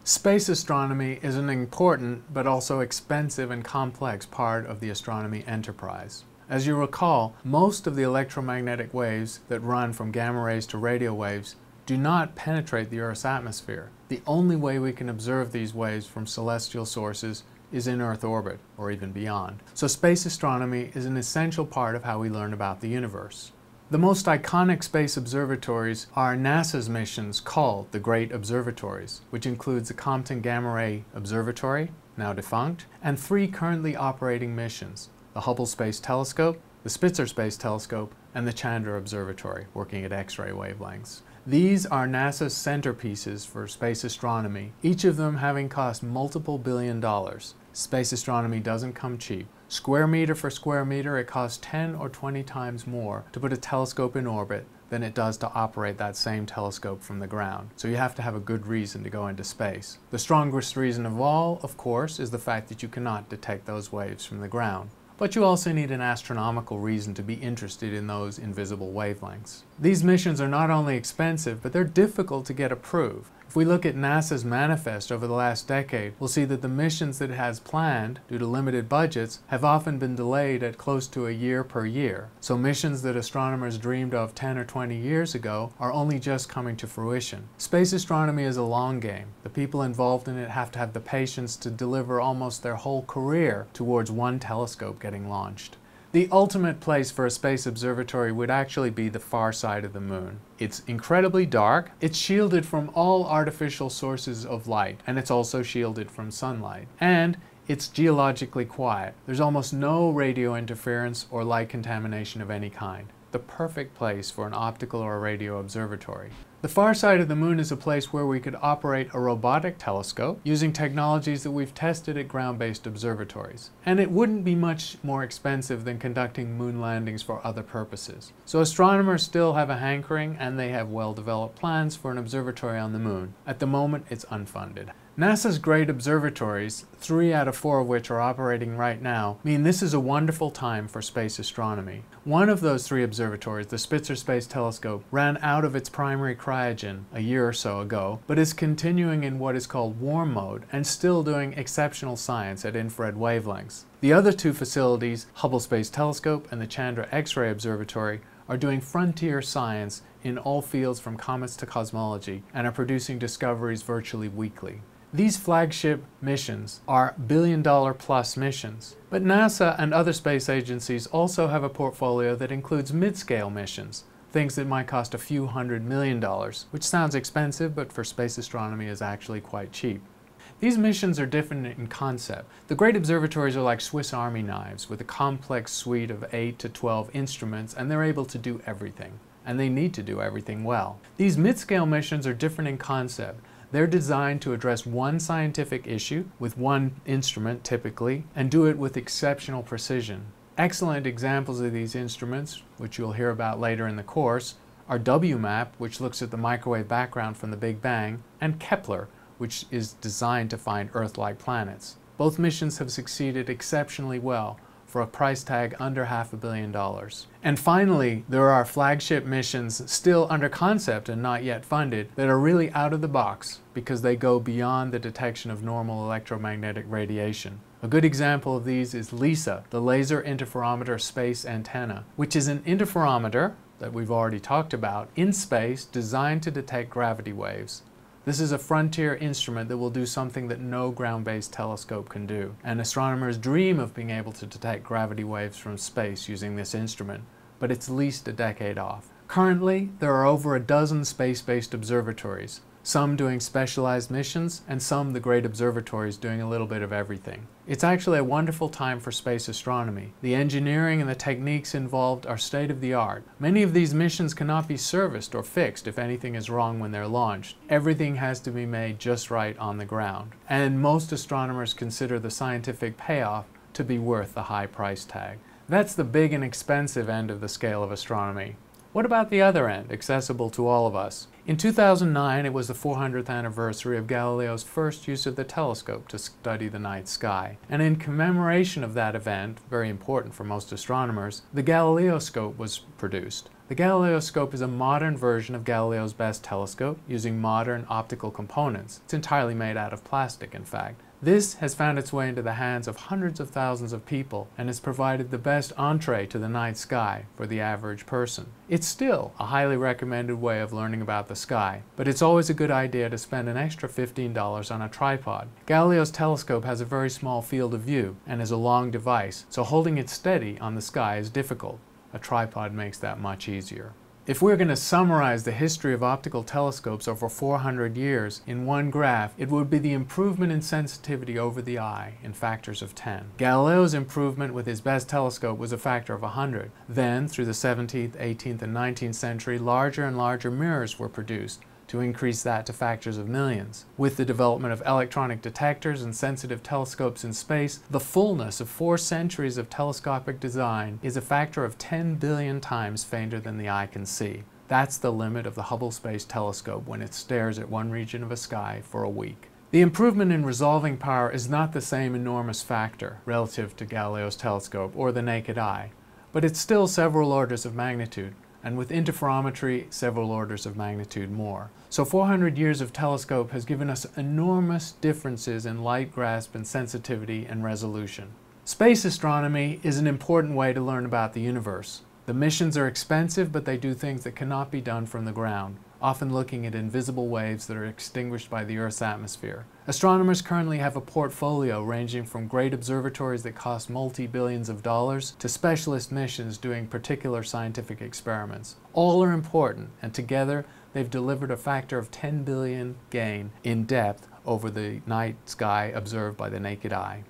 Space astronomy is an important but also expensive and complex part of the astronomy enterprise. As you recall, most of the electromagnetic waves that run from gamma rays to radio waves do not penetrate the Earth's atmosphere. The only way we can observe these waves from celestial sources is in Earth orbit, or even beyond. So space astronomy is an essential part of how we learn about the universe. The most iconic space observatories are NASA's missions called the Great Observatories, which includes the Compton Gamma Ray Observatory, now defunct, and 3 currently operating missions: the Hubble Space Telescope, the Spitzer Space Telescope, and the Chandra Observatory, working at X-ray wavelengths. These are NASA's centerpieces for space astronomy, each of them having cost multiple $billion. Space astronomy doesn't come cheap. Square meter for square meter, it costs 10 or 20 times more to put a telescope in orbit than it does to operate that same telescope from the ground. So you have to have a good reason to go into space. The strongest reason of all, of course, is the fact that you cannot detect those waves from the ground. But you also need an astronomical reason to be interested in those invisible wavelengths. These missions are not only expensive, but they're difficult to get approved. If we look at NASA's manifest over the last decade, we'll see that the missions that it has planned, due to limited budgets, have often been delayed at close to a year per year. So missions that astronomers dreamed of 10 or 20 years ago are only just coming to fruition. Space astronomy is a long game. The people involved in it have to have the patience to deliver almost their whole career towards one telescope getting launched. The ultimate place for a space observatory would actually be the far side of the moon. It's incredibly dark, it's shielded from all artificial sources of light, and it's also shielded from sunlight. And it's geologically quiet. There's almost no radio interference or light contamination of any kind. The perfect place for an optical or a radio observatory. The far side of the moon is a place where we could operate a robotic telescope using technologies that we've tested at ground-based observatories. And it wouldn't be much more expensive than conducting moon landings for other purposes. So astronomers still have a hankering, and they have well-developed plans for an observatory on the moon. At the moment, it's unfunded. NASA's great observatories, 3 out of 4 of which are operating right now, mean this is a wonderful time for space astronomy. One of those 3 observatories, the Spitzer Space Telescope, ran out of its primary cryogen a year or so ago, but is continuing in what is called warm mode and still doing exceptional science at infrared wavelengths. The other 2 facilities, Hubble Space Telescope and the Chandra X-ray Observatory, are doing frontier science in all fields from comets to cosmology and are producing discoveries virtually weekly. These flagship missions are billion-dollar-plus missions. But NASA and other space agencies also have a portfolio that includes mid-scale missions, things that might cost a few $100 million, which sounds expensive, but for space astronomy is actually quite cheap. These missions are different in concept. The great observatories are like Swiss Army knives with a complex suite of 8 to 12 instruments, and they're able to do everything. And they need to do everything well. These mid-scale missions are different in concept. They're designed to address one scientific issue with one instrument typically, and do it with exceptional precision. Excellent examples of these instruments, which you'll hear about later in the course, are WMAP, which looks at the microwave background from the Big Bang, and Kepler, which is designed to find Earth-like planets. Both missions have succeeded exceptionally well for a price tag under $500 million. And finally, there are flagship missions still under concept and not yet funded that are really out of the box because they go beyond the detection of normal electromagnetic radiation. A good example of these is LISA, the Laser Interferometer Space Antenna, which is an interferometer that we've already talked about in space designed to detect gravity waves. This is a frontier instrument that will do something that no ground-based telescope can do, and astronomers dream of being able to detect gravity waves from space using this instrument, but it's at least a decade off. Currently, there are over a dozen space-based observatories, some doing specialized missions, and some the great observatories doing a little bit of everything. It's actually a wonderful time for space astronomy. The engineering and the techniques involved are state-of-the-art. Many of these missions cannot be serviced or fixed if anything is wrong when they're launched. Everything has to be made just right on the ground. And most astronomers consider the scientific payoff to be worth the high price tag. That's the big and expensive end of the scale of astronomy. What about the other end, accessible to all of us? In 2009, it was the 400th anniversary of Galileo's first use of the telescope to study the night sky. And in commemoration of that event, very important for most astronomers, the Galileo scope was produced. The Galileo scope is a modern version of Galileo's best telescope using modern optical components. It's entirely made out of plastic, in fact. This has found its way into the hands of hundreds of thousands of people and has provided the best entree to the night sky for the average person. It's still a highly recommended way of learning about the sky, but it's always a good idea to spend an extra $15 on a tripod. Galileo's telescope has a very small field of view and is a long device, so holding it steady on the sky is difficult. A tripod makes that much easier. If we're going to summarize the history of optical telescopes over 400 years in one graph, it would be the improvement in sensitivity over the eye in factors of 10. Galileo's improvement with his best telescope was a factor of 100. Then, through the 17th, 18th, and 19th century, larger and larger mirrors were produced to increase that to factors of millions. With the development of electronic detectors and sensitive telescopes in space, the fullness of 4 centuries of telescopic design is a factor of 10 billion times fainter than the eye can see. That's the limit of the Hubble Space Telescope when it stares at one region of a sky for a week. The improvement in resolving power is not the same enormous factor relative to Galileo's telescope or the naked eye, but it's still several orders of magnitude, and with interferometry, several orders of magnitude more. So 400 years of telescope has given us enormous differences in light grasp and sensitivity and resolution. Space astronomy is an important way to learn about the universe. The missions are expensive, but they do things that cannot be done from the ground, often looking at invisible waves that are extinguished by the Earth's atmosphere. Astronomers currently have a portfolio ranging from great observatories that cost multi-billions of dollars to specialist missions doing particular scientific experiments. All are important, and together they've delivered a factor of 10 billion gain in depth over the night sky observed by the naked eye.